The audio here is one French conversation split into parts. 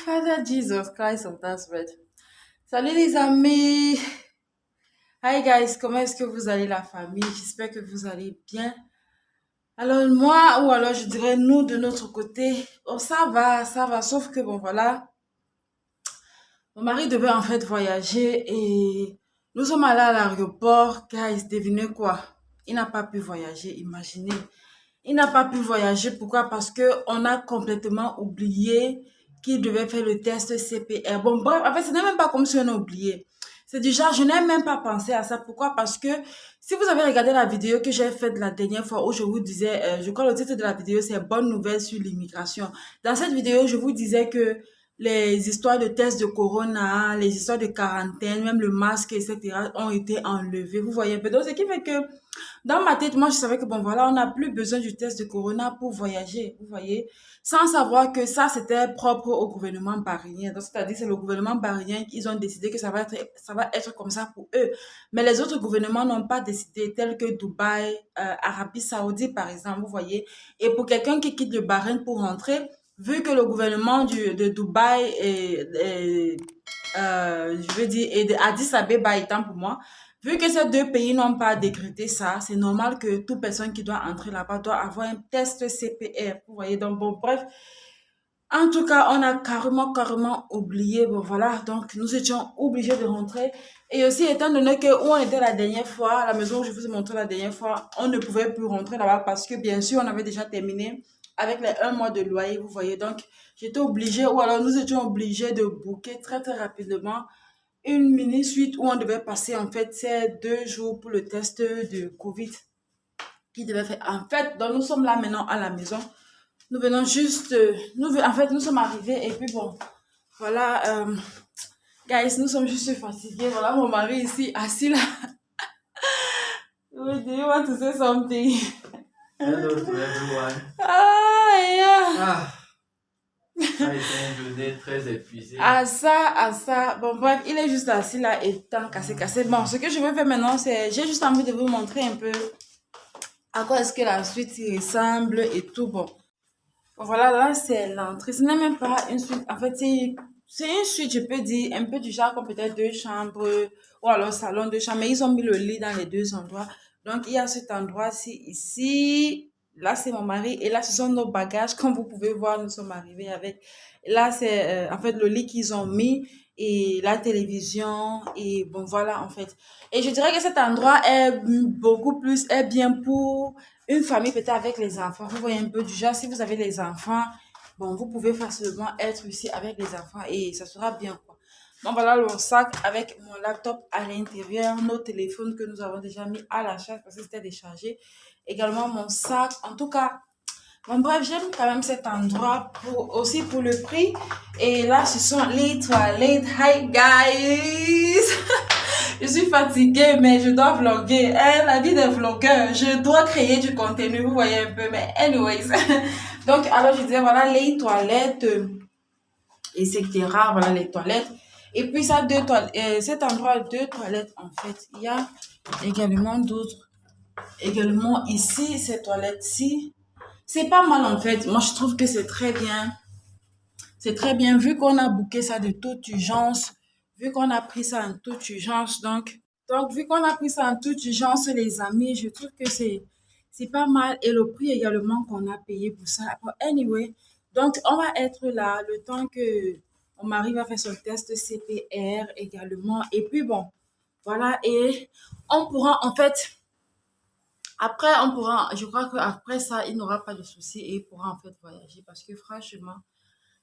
Father Jesus Christ of Nazareth. Salut les amis. Hi guys, comment est-ce que vous allez la famille? J'espère que vous allez bien. Alors moi, ou alors je dirais nous de notre côté, oh ça va, sauf que bon voilà, mon mari devait en fait voyager et nous sommes allés à l'aéroport. Guys, devinez quoi? Il n'a pas pu voyager, imaginez. Il n'a pas pu voyager. Pourquoi? Parce que on a complètement oublié qu'il devait faire le test CPR. Bon, bref, en fait, ce n'est même pas comme si on a oublié. C'est du genre, je n'ai même pas pensé à ça. Pourquoi? Parce que si vous avez regardé la vidéo que j'ai faite la dernière fois où je vous disais, je crois le titre de la vidéo, c'est Bonne nouvelle sur l'immigration. Dans cette vidéo, je vous disais que les histoires de tests de corona, les histoires de quarantaine, même le masque, etc., ont été enlevés. Vous voyez un peu. Donc, ce qui fait que dans ma tête, moi, je savais que bon, voilà, on n'a plus besoin du test de corona pour voyager, vous voyez, sans savoir que ça, c'était propre au gouvernement bahreinien. Donc, c'est-à-dire, c'est le gouvernement bahreinien qu'ils ont décidé que ça va être comme ça pour eux. Mais les autres gouvernements n'ont pas décidé, tels que Dubaï, Arabie Saoudite, par exemple, vous voyez. Et pour quelqu'un qui quitte le Bahreïn pour rentrer, vu que le gouvernement de Dubaï je veux dire, et de Addis Abeba étant pour moi, vu que ces deux pays n'ont pas décrété ça, c'est normal que toute personne qui doit entrer là-bas doit avoir un test CPR. Vous voyez, donc bon, bref. En tout cas, on a carrément oublié. Bon, voilà, donc nous étions obligés de rentrer. Et aussi, étant donné que où on était la dernière fois, à la maison où je vous ai montré la dernière fois, on ne pouvait plus rentrer là-bas parce que, bien sûr, on avait déjà terminé avec les 1 mois de loyer, vous voyez. Donc, j'étais obligée, ou alors nous étions obligés de booker très rapidement une mini-suite où on devait passer en fait ces 2 jours pour le test de Covid qui devait faire. En fait, donc nous sommes là maintenant à la maison. Nous venons juste, en fait, nous sommes arrivés et puis bon, voilà, guys, nous sommes juste fatigués. Voilà mon mari ici, assis là. Do you want to say something? Hello to everyone. Ah, yeah. Ça a été une journée très épuisée. Bon, bref, il est juste assis là et tant cassé. Bon, ce que je vais faire maintenant, c'est, j'ai juste envie de vous montrer un peu à quoi est-ce que la suite ressemble et tout. Bon, voilà, là, c'est l'entrée. Ce n'est même pas une suite. En fait, c'est une suite, je peux dire, un peu du genre comme peut-être 2 chambres ou alors salon, 2 chambres. Mais ils ont mis le lit dans les deux endroits. Donc, il y a cet endroit-ci, ici. Là, c'est mon mari. Et là, ce sont nos bagages. Comme vous pouvez voir, nous sommes arrivés avec. Là, c'est en fait le lit qu'ils ont mis et la télévision. Et bon, voilà, en fait. Et je dirais que cet endroit est bien pour une famille peut-être avec les enfants. Vous voyez un peu du genre, si vous avez les enfants, bon, vous pouvez facilement être ici avec les enfants et ça sera bien, quoi. Donc voilà le sac avec mon laptop à l'intérieur, nos téléphones que nous avons déjà mis à la charge parce que c'était déchargé. Également mon sac. En tout cas, bon, bref, j'aime quand même cet endroit aussi pour le prix. Et là, ce sont les toilettes. Hi guys! Je suis fatiguée, mais je dois vlogger. Hein, la vie des vlogueurs, je dois créer du contenu, vous voyez un peu. Mais anyways. Donc, alors, je disais, voilà les toilettes, etc. Voilà les toilettes. Et puis, ça, cet endroit, 2 toilettes, en fait. Il y a également d'autres. Également, ici, ces toilettes-ci. C'est pas mal, en fait. Moi, je trouve que c'est très bien. C'est très bien, vu qu'on a booké ça de toute urgence, vu qu'on a pris ça en toute urgence, donc vu qu'on a pris ça en toute urgence, les amis, je trouve que c'est pas mal et le prix également qu'on a payé pour ça. Bon, anyway, donc on va être là le temps que mon mari va faire son test CPR également et puis bon, voilà et on pourra en fait après on pourra, je crois qu'après ça, il n'aura pas de souci et il pourra en fait voyager parce que franchement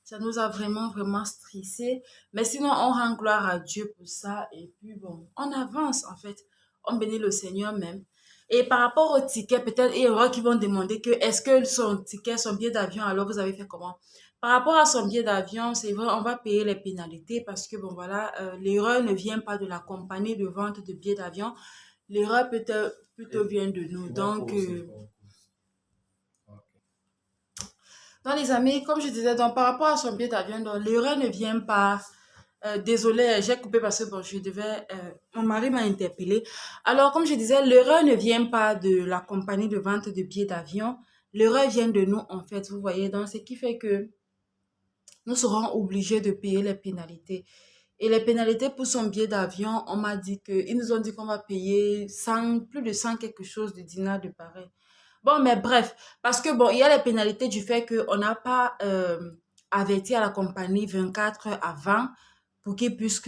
ça nous a vraiment stressé. Mais sinon, on rend gloire à Dieu pour ça. Et puis, bon, on avance, en fait. On bénit le Seigneur même. Et par rapport au ticket, peut-être il y aura qui vont demander que est-ce que son ticket, son billet d'avion, alors vous avez fait comment? Par rapport à son billet d'avion, c'est vrai, on va payer les pénalités parce que, bon, voilà, l'erreur ne vient pas de la compagnie de vente de billets d'avion. L'erreur plutôt vient de nous. Donc, dans les amis, comme je disais, donc, par rapport à son billet d'avion, donc, l'erreur ne vient pas. Désolée, j'ai coupé parce que bon, mon mari m'a interpellé. Alors, comme je disais, l'erreur ne vient pas de la compagnie de vente de billets d'avion, l'erreur vient de nous, en fait, vous voyez. Donc, ce qui fait que nous serons obligés de payer les pénalités. Et les pénalités pour son billet d'avion, on m'a dit que, ils nous ont dit qu'on va payer 100, plus de 100 quelque chose de dinars de pareil. Bon, mais bref, parce que bon, il y a les pénalités du fait qu'on n'a pas averti à la compagnie 24 heures avant pour qu'il puisse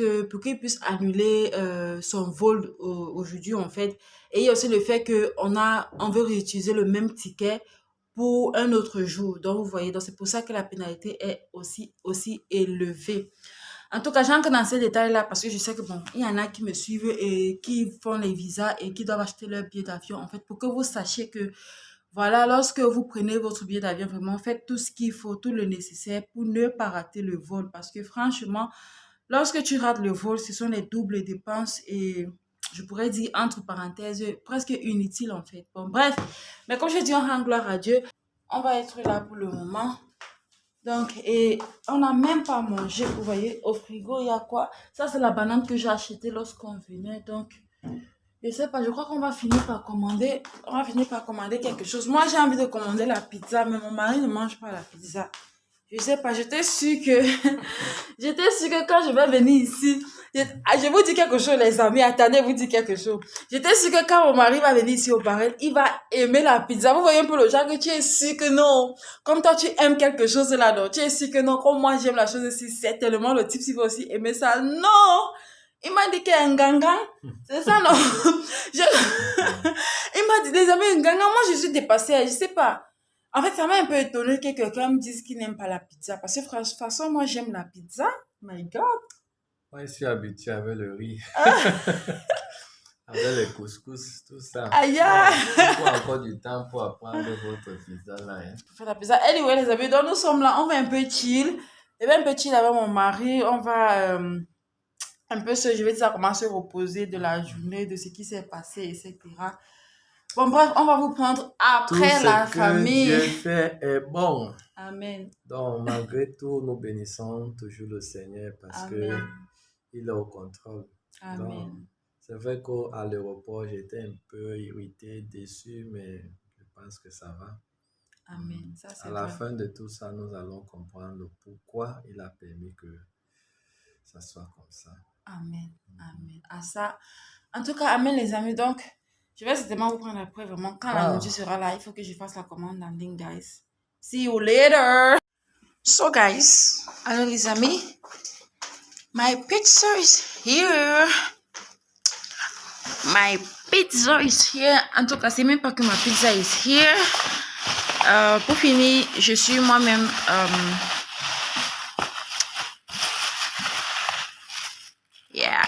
annuler son vol aujourd'hui, en fait. Et il y a aussi le fait on veut réutiliser le même ticket pour un autre jour. Donc, vous voyez, donc c'est pour ça que la pénalité est aussi élevée. En tout cas, j'entre dans ces détails-là parce que je sais que bon, il y en a qui me suivent et qui font les visas et qui doivent acheter leur billet d'avion, en fait, pour que vous sachiez que, voilà, lorsque vous prenez votre billet d'avion, vraiment, faites tout ce qu'il faut, tout le nécessaire pour ne pas rater le vol. Parce que franchement, lorsque tu rates le vol, ce sont les doubles dépenses et je pourrais dire, entre parenthèses, presque inutiles, en fait. Bon, bref, mais comme je dis, on rend gloire à Dieu. On va être là pour le moment. Donc, et on n'a même pas mangé, vous voyez, au frigo, il y a quoi? Ça, c'est la banane que j'ai achetée lorsqu'on venait. Donc, je sais pas, je crois qu'on va finir par commander, on va finir par commander quelque chose. Moi, j'ai envie de commander la pizza, mais mon mari ne mange pas la pizza. Je sais pas, j'étais sûre que, j'étais sûre que quand je vais venir ici, je vous dis quelque chose, les amis, attendez, vous dire quelque chose. J'étais sûre que quand mon mari va venir ici au Bahreïn, il va aimer la pizza. Vous voyez un peu le genre que tu es sûr que non. Comme toi, tu aimes quelque chose là, non. Tu es sûr que non. Comme moi, j'aime la chose aussi, c'est tellement le type, il va aussi aimer ça. Non! Il m'a dit qu'il y a un gangan. C'est ça, non? Il m'a dit, les amis, un gangan. Moi, je suis dépassée, je sais pas. En fait, ça m'a un peu étonné que quelqu'un me dise qu'il n'aime pas la pizza. Parce que, de toute façon, moi, j'aime la pizza. My God. Moi, je suis habitué avec le riz, avec les couscous, tout ça. Aïe, Il faut encore du temps pour apprendre votre pizza là. Hein. pour faire la pizza. Anyway, les amis, donc nous sommes là. On va un peu chill. Et bien, un peu chill avec mon mari. On va un peu je vais dire comment se reposer de la journée, de ce qui s'est passé, etc. Bon, bref, on va vous prendre Tout après ce la que famille. Dieu fait est bon. Amen. Donc, malgré tout, nous bénissons toujours le Seigneur parce que Amen. il est au contrôle. Donc, Amen. c'est vrai qu'à l'aéroport, j'étais un peu irrité, déçu, mais je pense que ça va. Amen. Ça, c'est À la vrai. fin de tout ça, nous allons comprendre pourquoi il a permis que ça soit comme ça. Amen. Amen. À ça. En tout cas, amen, les amis. Donc, je vais certainement vous prendre après, vraiment. Quand la nourriture sera là, il faut que je fasse la commande en ligne, guys. See you later. So, guys. Alors, les amis, my pizza is here. My pizza is here. En tout cas, c'est même pas que ma pizza is here. Pour finir, je suis moi-même... yeah.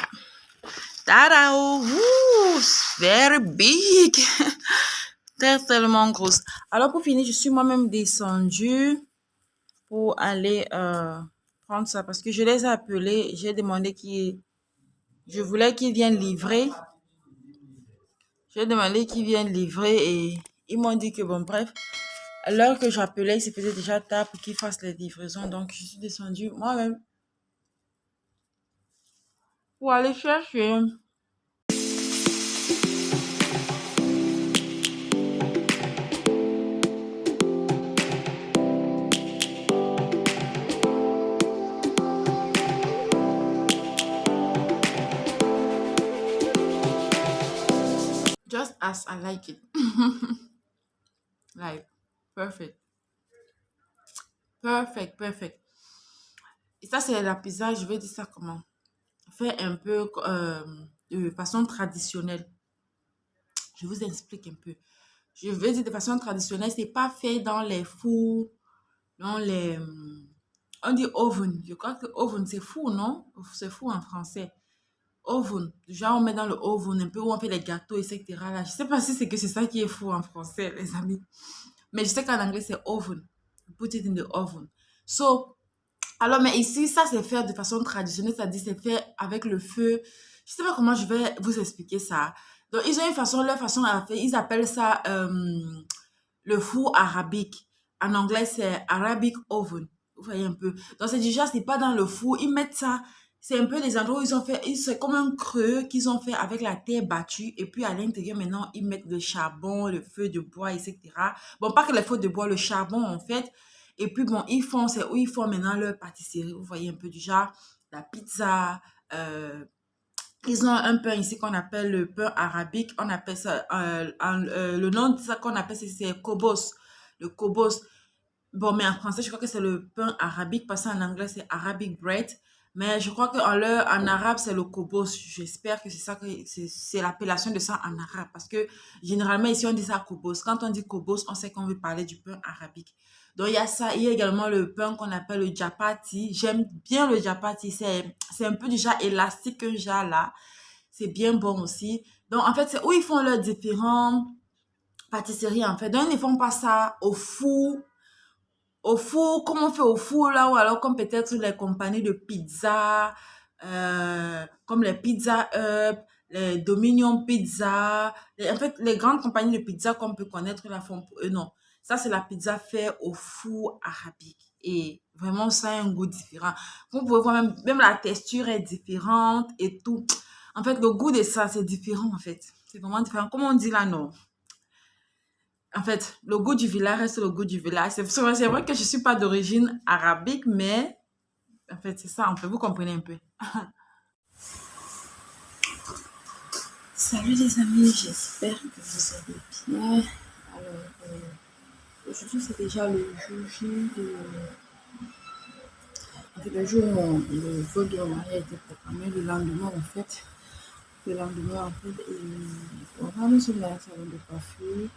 Tada! Ooh, it's very big. Tellement grosse. Alors, pour finir, je suis moi-même descendue pour aller prendre ça parce que je les ai appelés. J'ai demandé je voulais qu'ils viennent livrer. J'ai demandé qu'ils viennent livrer et ils m'ont dit que bon, bref, à l'heure que j'appelais, il se faisait déjà tard pour qu'ils fassent les livraisons. Donc, je suis descendue moi-même pour aller chercher. Just as I like it. Like, perfect. Perfect, perfect. Et ça, c'est la pizza, je vais dire ça comment? Fait un peu de façon traditionnelle. Je vous explique un peu. Je veux dire de façon traditionnelle, c'est pas fait dans les fours, dans les... on dit oven. Je crois que oven, c'est four, non? C'est four en français. Oven. Genre, on met dans le oven un peu où on fait les gâteaux, etc. Là. Je sais pas si c'est que c'est ça qui est four en français, les amis. Mais je sais qu'en anglais, c'est oven. Put it in the oven. So, alors, mais ici, ça, c'est fait de façon traditionnelle, c'est-à-dire c'est fait avec le feu. Je sais pas comment je vais vous expliquer ça. Donc, ils ont une façon, leur façon à faire, ils appellent ça le four arabique. En anglais, c'est Arabic oven. Vous voyez un peu. Donc, c'est déjà, c'est pas dans le four. Ils mettent ça, c'est un peu des endroits où ils ont fait, c'est comme un creux qu'ils ont fait avec la terre battue. Et puis à l'intérieur, maintenant, ils mettent le charbon, le feu de bois, etc. Bon, pas que le feu de bois, le charbon, en fait. Et puis bon, c'est où ils font maintenant leur pâtisserie. Vous voyez un peu du genre, la pizza. euh, Ils ont un pain ici qu'on appelle le pain arabique. On appelle ça, le nom de ça qu'on appelle, c'est kobos. Le kobos. Bon, mais en français, je crois que c'est le pain arabique, parce qu'en anglais, c'est Arabic bread. Mais je crois en arabe, c'est le kobos. J'espère que c'est ça que c'est l'appellation de ça en arabe. Parce que généralement, ici, on dit ça kobos. Quand on dit kobos, on sait qu'on veut parler du pain arabique. Donc, il y a ça. Il y a également le pain qu'on appelle le chapati. J'aime bien le chapati. C'est un peu du genre élastique que j'ai là. C'est bien bon aussi. Donc, en fait, c'est où ils font leurs différentes pâtisseries, en fait. Donc, ils ne font pas ça au four, comme on fait au four là, ou alors comme peut-être les compagnies de pizza, comme les Pizza Hut, les Dominion Pizza, en fait, les grandes compagnies de pizza qu'on peut connaître là font pour eux, non. Ça, c'est la pizza faite au four arabique. Et vraiment, ça a un goût différent. Vous pouvez voir, même la texture est différente et tout. En fait, le goût de ça, c'est différent, en fait. C'est vraiment différent. Comme on dit là, non. En fait, le goût du village reste le goût du village. C'est vrai que je suis pas d'origine arabique, mais en fait, c'est ça. En fait, vous comprenez un peu. Salut les amis, j'espère que vous allez bien. Alors, aujourd'hui, c'est déjà le jour J de... En fait, le jour où le vol de mon mari a été programmé, le lendemain, en fait. Le lendemain, en fait, et voilà, nous sommes dans un salon de coiffure.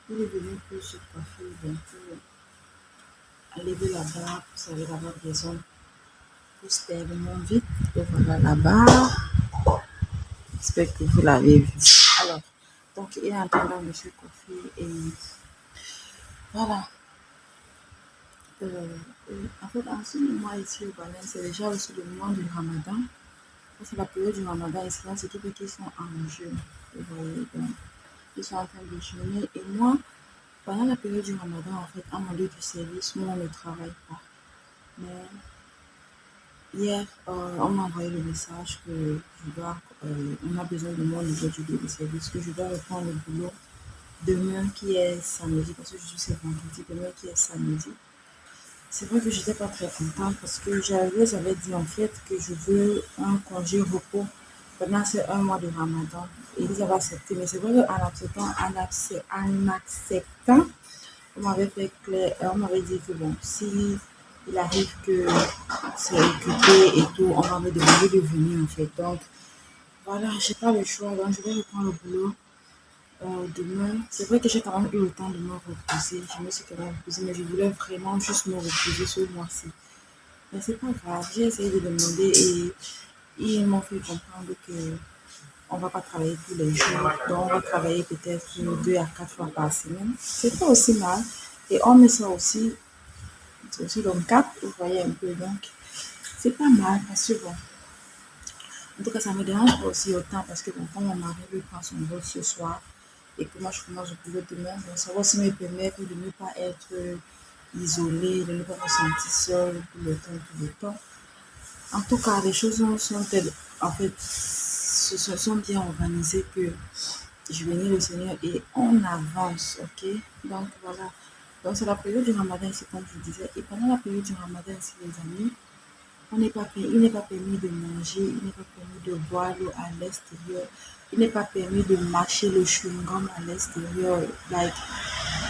Il est venu pour se coiffer, donc, pour lever la barre, pour servir la barre des hommes. Pour se terminer vite. Donc, voilà la barre. J'espère que vous l'avez vu. Alors, donc, il est en train de se coiffer et voilà. En fait, en ce moment ici au Balin, c'est déjà aussi le moment du Ramadan. C'est la période du Ramadan ici, c'est tout qui sont en jeûne. Vous voyez, donc, ils sont en train de jeûner. Et moi, pendant la période du Ramadan, en fait, en mon lieu du service, moi, on ne travaille pas. Mais hier, on m'a envoyé le message que on a besoin de moi au niveau du lieu de service, que je dois reprendre le boulot demain qui est samedi, parce que je suis vendredi, demain qui est samedi. C'est vrai que j'étais pas très contente parce que j'avais dit en fait que je veux un congé repos pendant ces un mois de Ramadan. Et ils avaient accepté. Mais c'est vrai en acceptant, on m'avait fait clair, on m'avait dit que bon, si il arrive que c'est occupé et tout, on va me demander de venir en fait. Donc voilà, j'ai pas le choix, donc je vais reprendre le boulot demain. C'est vrai que j'ai quand même eu le temps de me reposer. Je me suis quand même reposée, mais je voulais vraiment juste me reposer ce mois-ci. Mais c'est pas grave, j'ai essayé de demander et ils m'ont fait comprendre que on va pas travailler tous les jours. Donc on va travailler peut-être 2 à 4 fois par semaine. C'est pas aussi mal. Et on met ça aussi, c'est aussi dans le cap, vous voyez un peu. Donc c'est pas mal parce que bon. En tout cas, ça me dérange pas aussi autant parce que bon, quand mon mari lui prend son vol ce soir, et que moi je commence le boulot demain, donc ça va aussi me permettre de ne pas être isolée, de ne pas me sentir seule tout le temps. En tout cas, les choses sont telles, en fait, se sont bien organisées que je bénis le Seigneur et on avance, ok? Donc voilà. Donc c'est la période du Ramadan ici, comme je disais. Et pendant la période du Ramadan ici, les amis, il n'est pas permis de manger, il n'est pas permis de boire l'eau à l'extérieur, il n'est pas permis de mâcher le chewing-gum à l'extérieur. Like,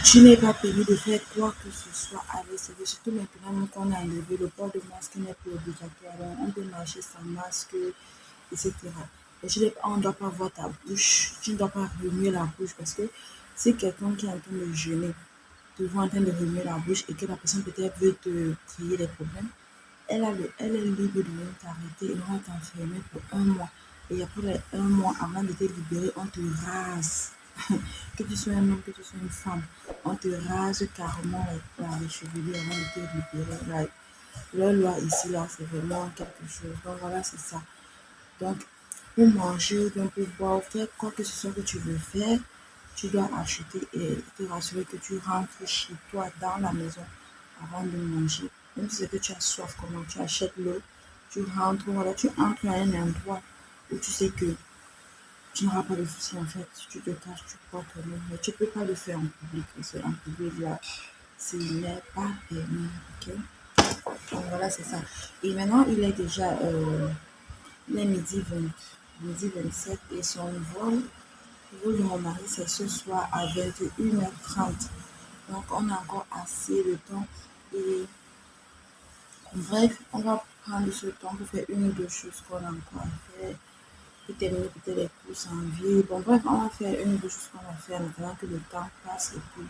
tu n'es pas permis de faire quoi que ce soit à l'extérieur. Surtout maintenant qu'on a enlevé le port de masque n'est plus obligatoire. Donc, on peut marcher sans masque, etc. Et on ne doit pas voir ta bouche, tu ne dois pas remuer la bouche parce que si quelqu'un qui est en train de jeûner te voit en train de remuer la bouche et que la personne peut-être veut te créer des problèmes, elle est libre de venir t'arrêter et on va t'enfermer pour un mois. Et après les un mois, avant de te libérer, on te rase. Que tu sois un homme, que tu sois une femme, on te rase carrément les chevelures avant de te libérer. Like, leur loi ici, là, c'est vraiment quelque chose. Donc voilà, c'est ça. Donc, pour manger, donc pour boire, faire quoi que ce soit que tu veux faire, tu dois acheter et te rassurer que tu rentres chez toi dans la maison avant de manger. Même si c'est que tu as soif, comment tu achètes l'eau tu rentres, voilà, tu entres dans un endroit où tu sais que tu n'auras pas de soucis en fait. Si tu te caches, tu portes ton nom, mais tu ne peux pas le faire en public. Parce qu'en public, là, ce n'est pas permis, ok? Donc voilà, c'est ça. Et maintenant, il est midi 27 et son vol de mon mari, c'est ce soir à 21h30. Donc on a encore assez de temps. Et bref, on va prendre ce temps pour faire une ou deux choses qu'on a encore à faire. Pour terminer peut-être les courses en ville. Bon, bref, on va faire une ou deux choses qu'on va faire maintenant que le temps passe et puis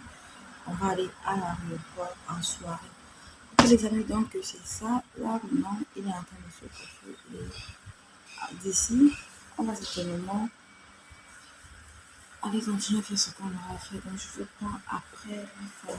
on va aller à l'aéroport en soirée. Ok, les amis, donc c'est ça. Là, maintenant, il est en train de se chauffer. Et d'ici, on va certainement aller continuer à faire ce qu'on aura fait. Donc, je vous prends après la fin.